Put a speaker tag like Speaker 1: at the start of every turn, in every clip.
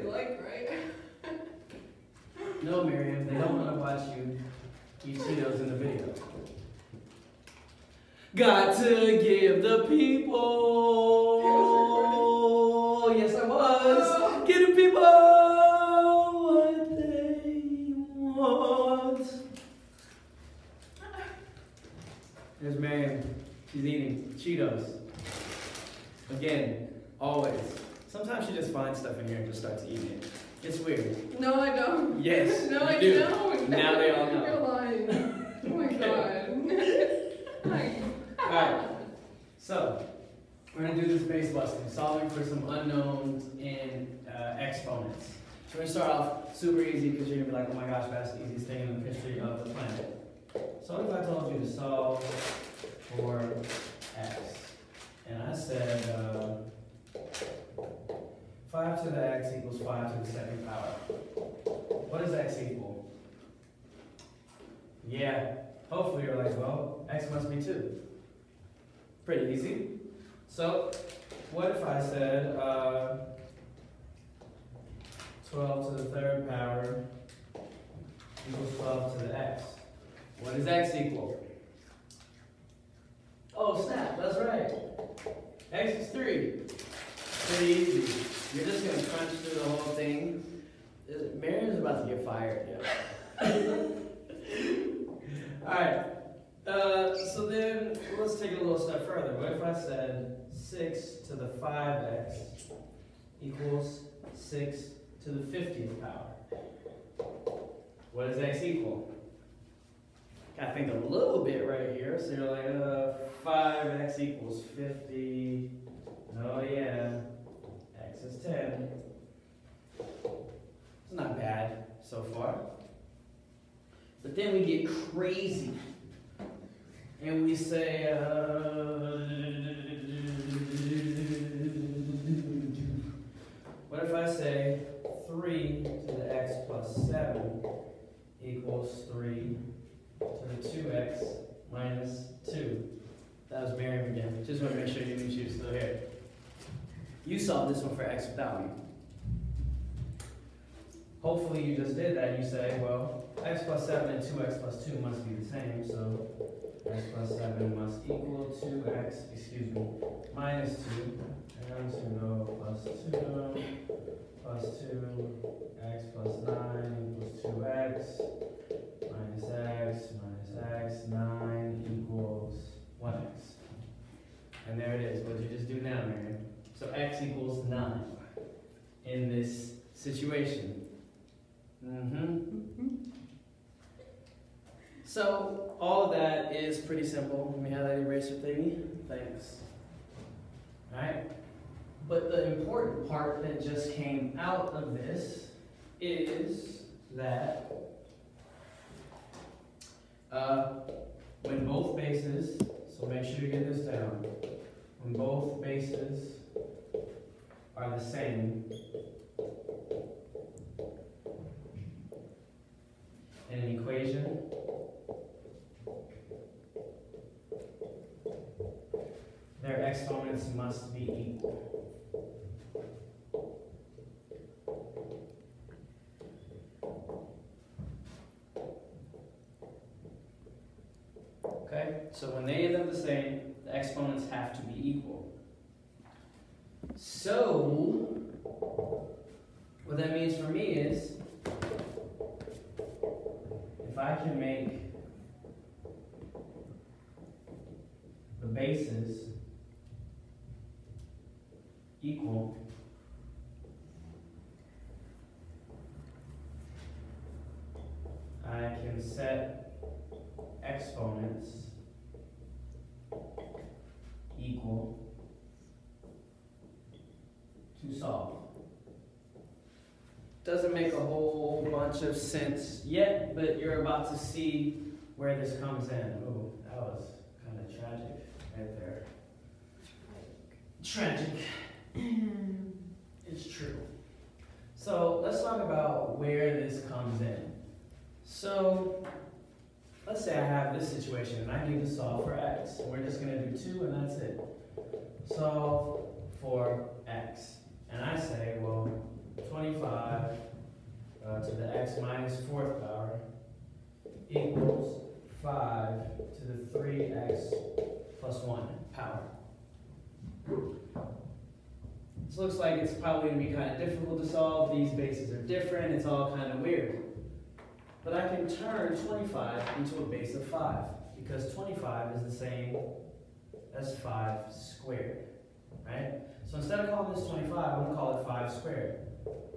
Speaker 1: like, right?
Speaker 2: No, Miriam, they don't want to watch you eat Cheetos in the video. Got to give the people. Yes, I was. Give the people what they want. There's Miriam. She's eating Cheetos. Again, always. Sometimes she just finds stuff in here and just starts eating it. It's weird.
Speaker 1: No, I don't.
Speaker 2: Yes,
Speaker 1: no,
Speaker 2: you
Speaker 1: I
Speaker 2: do.
Speaker 1: don't.
Speaker 2: Now they all know.
Speaker 1: You're lying. Oh my god.
Speaker 2: Alright, so we're going to do this base busting, solving for some unknowns in exponents. So we're going to start off super easy because you're going to be like, oh my gosh, that's the easiest thing in the history of the planet. So what if I told you to solve for x? And I said 5 to the x equals 5 to the second power. What does x equal? Yeah, hopefully you're like, well, x must be 2. Pretty easy. So, what if I said 12 to the third power equals 12 to the x? What does x equal? Oh snap, that's right. X is 3. Pretty easy. You're just going to crunch through the whole thing. Miriam's about to get fired. Yeah. Alright. So then, let's take it a little step further. What if I said 6 to the 5x equals 6 to the 50th power? What does x equal? Gotta think a little bit right here. So you're like, 5x equals 50. Oh yeah. X is 10. It's not bad so far. But then we get crazy. And we say, what if I say 3 to the x plus 7 equals 3 to the 2x minus 2? That was Miriam again. Just want to make sure you knew she was still here. You solved this one for x without me. Hopefully you just did that. You say, well, x plus 7 and 2x plus 2 must be the same, so x plus 7 must equal 2x, minus 2. And 2 plus 2 plus 2, x plus 9 equals 2x, minus x, 9 equals 1x. And there it is. What did you just do now, Miriam? So x equals 9 in this situation. So all of that is pretty simple. Let me have that eraser thingy. Thanks. Alright? But the important part that just came out of this is that when both bases, so make sure you get this down, when both bases are the same in an equation, their exponents must be equal. Okay, so when they end up the same, the exponents have to be equal. So, what that means for me is, if I can make the bases equal, I can set exponents equal to solve. Doesn't make a whole bunch of sense yet, but you're about to see where this comes in. Oh, that was kind of tragic right there. Tragic. It's true. So let's talk about where this comes in. So let's say I have this situation and I need to solve for x. We're just going to do 2 and that's it. Solve for x. And I say, well, 25 minus 4th power equals 5 to the 3x plus 1 power. This looks like it's probably going to be kind of difficult to solve. These bases are different. It's all kind of weird. But I can turn 25 into a base of 5 because 25 is the same as 5 squared, right? So instead of calling this 25, I'm going to call it 5 squared.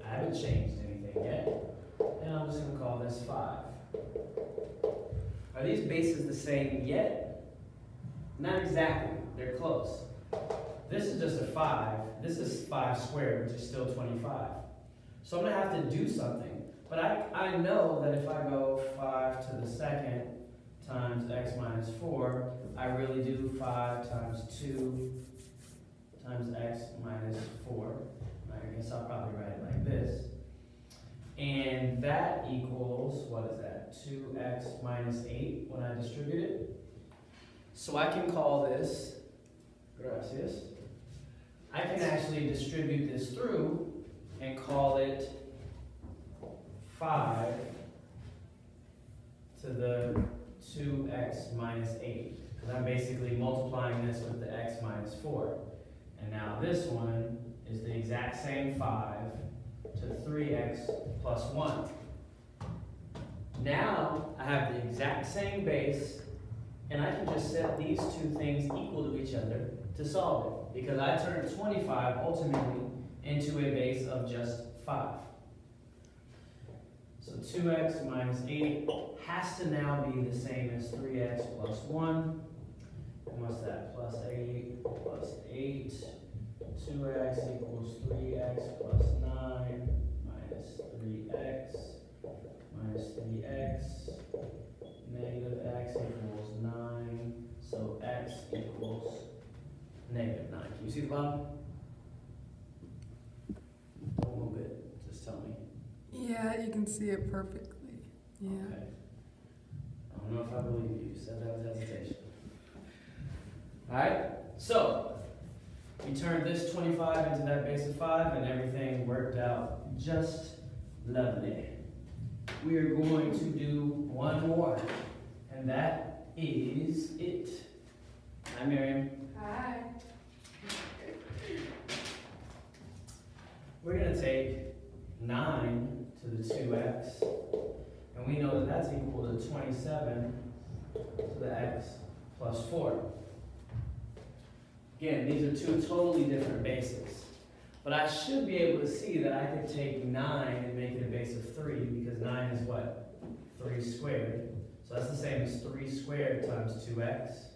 Speaker 2: I haven't changed anything yet. And I'm just going to call this 5. Are these bases the same yet? Not exactly. They're close. This is just a 5. This is 5 squared, which is still 25. So I'm going to have to do something. But I know that if I go 5 to the second times x minus 4, I really do 5 times 2 times x minus 4. I guess I'll probably write it like this. And that equals, what is that? 2x minus 8 when I distribute it. So I can call this, gracias. I can actually distribute this through and call it 5 to the 2x minus 8. Because I'm basically multiplying this with the x minus 4. And now this one is the exact same 5 to 3x plus 1. Now I have the exact same base, and I can just set these two things equal to each other to solve it. Because I turned 25 ultimately into a base of just 5. So 2x minus 8 has to now be the same as 3x plus 1. And what's that? Plus 8 plus 8. 2x equals 3x plus 9 minus 3x minus 3x. Negative x equals 9. So x equals negative 9. Can you see the bottom? Don't move it. Just tell me.
Speaker 1: Yeah, you can see it perfectly. Yeah.
Speaker 2: Okay. I don't know if I believe you. You said that with hesitation. Alright, so we turned this 25 into that base of 5 and everything worked out just lovely. We are going to do one more, and that is it. Hi, Miriam.
Speaker 1: Hi.
Speaker 2: We're going to take 9 to the 2x, and we know that that's equal to 27 to the x plus 4. Again, these are two totally different bases. But I should be able to see that I could take 9 and make it a base of 3, because 9 is what? 3 squared. So that's the same as 3 squared times 2x.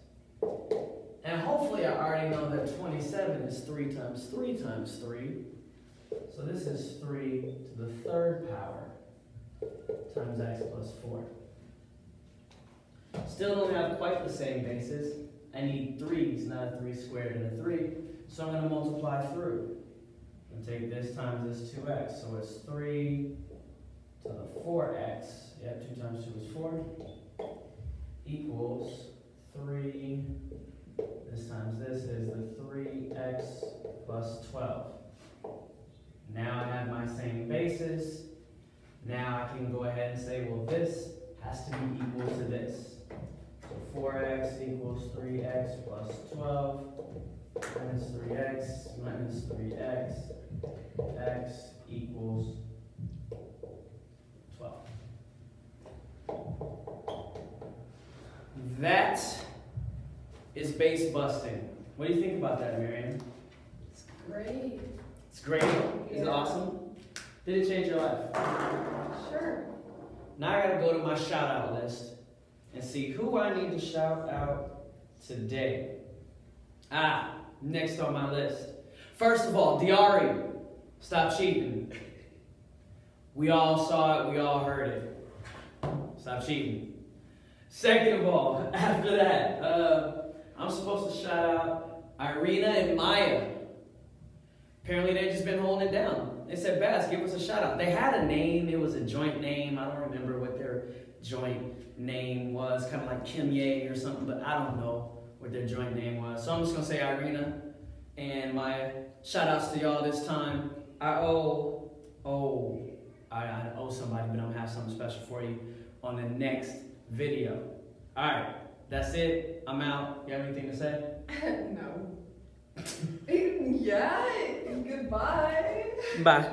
Speaker 2: And hopefully I already know that 27 is 3 times 3 times 3. So this is 3 to the 3rd power times x plus 4. Still don't have quite the same bases. I need 3's, not a 3 squared and a 3. So I'm going to multiply through. And take this times this 2x. So it's 3 to the 4x. Yeah, 2 times 2 is 4. Equals 3. This times this is the 3x plus 12. Now I have my same bases. Now I can go ahead and say, well, this has to be equal to this. So 4x equals 3x plus 12 minus 3x minus 3x. X equals 12. That is base busting. What do you think about that, Miriam?
Speaker 1: It's great.
Speaker 2: It's great. Is it awesome? Did it change your life?
Speaker 1: Sure.
Speaker 2: Now I gotta go to my shout out list and see who I need to shout out today. Next on my list. First of all, Diari, stop cheating. We all saw it, we all heard it. Stop cheating. Second of all, after that, I'm supposed to shout out Irina and Maya. Apparently they've just been holding it down. They said, Bass, give us a shout out. They had a name, it was a joint name. I don't remember what their joint name was, kind of like Kim Ye or something, but I don't know what their joint name was. So I'm just going to say Irina and Maya. Shout outs to y'all this time. I owe owe somebody, but I'm gonna have something special for you on the next video. All right, that's it. I'm out. You have anything to say?
Speaker 1: No. Yeah, goodbye.
Speaker 2: Bye.